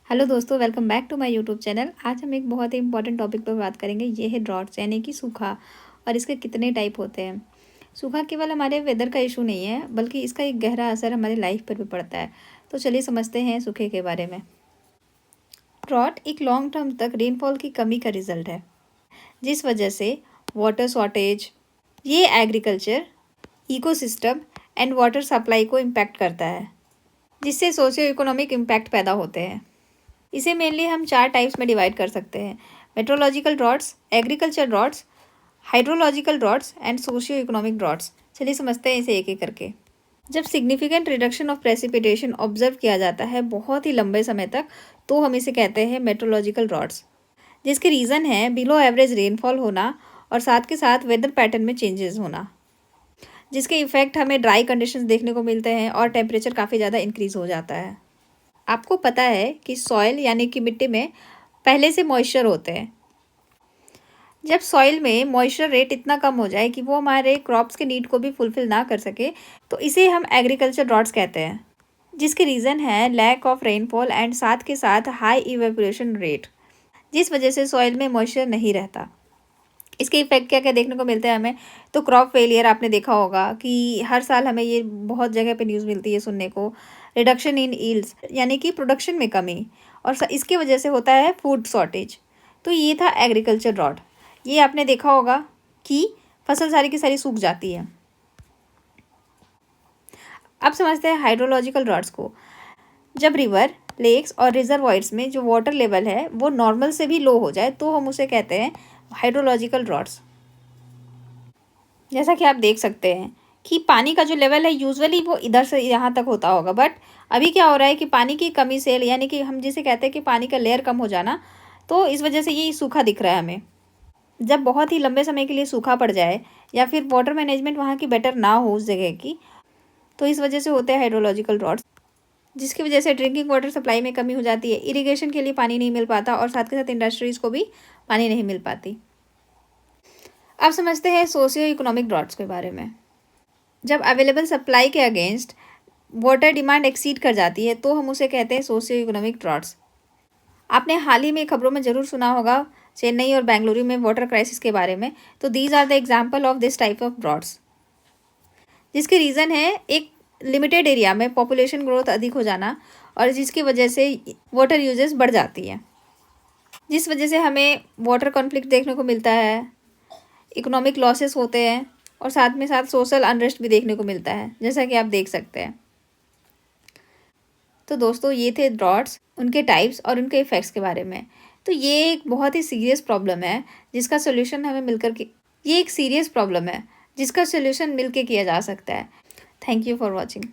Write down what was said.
Hello दोस्तों, welcome back to my YouTube channel. आज हम एक बहुत ही इंपॉर्टेंट टॉपिक पर बात करेंगे। ये है ड्रॉट्स यानी कि सूखा, और इसके कितने टाइप होते हैं। सूखा केवल हमारे वेदर का इशू नहीं है, बल्कि इसका एक गहरा असर हमारी लाइफ पर भी पड़ता है। तो चलिए समझते हैं सूखे के बारे में। ड्रॉट एक लॉन्ग टर्म तक रेनफॉल की कमी का रिजल्ट है, जिस वजह से वाटर शॉर्टेज, ये agriculture, ecosystem and water supply को इम्पैक्ट करता है, जिससे सोशियो इकोनॉमिक इम्पैक्ट पैदा होते हैं। इसे मेनली हम 4 टाइप्स में डिवाइड कर सकते हैं: meteorological droughts, agriculture droughts, hydrological droughts and socio economic droughts. चलिए समझते हैं इसे एक एक करके। जब significant reduction of precipitation observe किया जाता है बहुत ही लंबे समय तक, तो हम इसे कहते हैं मेट्रोलॉजिकल ड्रॉट्स, जिसके रीज़न है बिलो एवरेज रेनफॉल होना और साथ के साथ वेदर पैटर्न में चेंजेस होना, जिसके इफेक्ट हमें ड्राई कंडीशंस देखने को मिलते हैं और टेम्परेचर काफ़ी ज़्यादा इंक्रीज हो जाता है। आपको पता है कि सॉइल यानी कि मिट्टी में पहले से मॉइस्चर होते हैं। जब सॉइल में मॉइस्चर रेट इतना कम हो जाए कि वो हमारे क्रॉप्स के नीड को भी फुलफिल ना कर सके, तो इसे हम एग्रीकल्चर ड्रॉट्स कहते हैं, जिसके रीज़न है लैक ऑफ रेनफॉल एंड साथ के साथ हाई इवेपोरेशन रेट, जिस वजह से सॉइल में मॉइस्चर नहीं रहता। इसके इफेक्ट क्या क्या देखने को मिलते हैं हमें, तो क्रॉप फेलियर आपने देखा होगा कि हर साल हमें ये बहुत जगह पे न्यूज़ मिलती है सुनने को। रिडक्शन इन यील्ड्स यानी कि प्रोडक्शन में कमी, और इसकी वजह से होता है फूड शॉर्टेज। तो ये था एग्रीकल्चर ड्रॉट। ये आपने देखा होगा कि फसल सारी की सारी सूख जाती है। अब समझते हैं हाइड्रोलॉजिकल ड्रॉट्स को। जब रिवर, लेक्स और रिजर्वॉयर्स में जो वाटर लेवल है वो नॉर्मल से भी लो हो जाए, तो हम उसे कहते हैं हाइड्रोलॉजिकल ड्रॉट्स। जैसा कि आप देख सकते हैं कि पानी का जो लेवल है यूजुअली वो इधर से यहाँ तक होता होगा, बट अभी क्या हो रहा है कि पानी की कमी से, यानी कि हम जिसे कहते हैं कि पानी का लेयर कम हो जाना, तो इस वजह से ये सूखा दिख रहा है हमें। जब बहुत ही लंबे समय के लिए सूखा पड़ जाए या फिर वाटर मैनेजमेंट वहाँ की बेटर ना हो उस जगह की, तो इस वजह से होते हैं हाइड्रोलॉजिकल ड्रॉट्स, जिसकी वजह से ड्रिंकिंग वाटर सप्लाई में कमी हो जाती है, इरिगेशन के लिए पानी नहीं मिल पाता और साथ के साथ इंडस्ट्रीज़ को भी पानी नहीं मिल पाती। अब समझते हैं सोशियो इकोनॉमिक ड्रॉट्स के बारे में। जब अवेलेबल सप्लाई के अगेंस्ट वाटर डिमांड एक्सीड कर जाती है, तो हम उसे कहते हैं सोशियो इकोनॉमिक ड्रॉट्स। आपने हाल ही में खबरों में ज़रूर सुना होगा चेन्नई और बेंगलुरु में वाटर क्राइसिस के बारे में। तो these are the example of this type of droughts, जिसके रीज़न है एक लिमिटेड एरिया में पॉपुलेशन ग्रोथ अधिक हो जाना, और जिसकी वजह से वाटर यूजेस बढ़ जाती है, जिस वजह से हमें वाटर कॉन्फ्लिक्ट देखने को मिलता है, इकोनॉमिक लॉसेस होते हैं, और साथ में साथ सोशल अनरेस्ट भी देखने को मिलता है, जैसा कि आप देख सकते हैं। तो दोस्तों, ये थे ड्रॉट्स, उनके टाइप्स और उनके इफ़ेक्ट्स के बारे में। तो ये एक बहुत ही सीरियस प्रॉब्लम है, जिसका सोल्यूशन हमें मिलकर के ये एक सीरियस प्रॉब्लम है जिसका सोल्यूशन मिलके किया जा सकता है। Thank you for watching.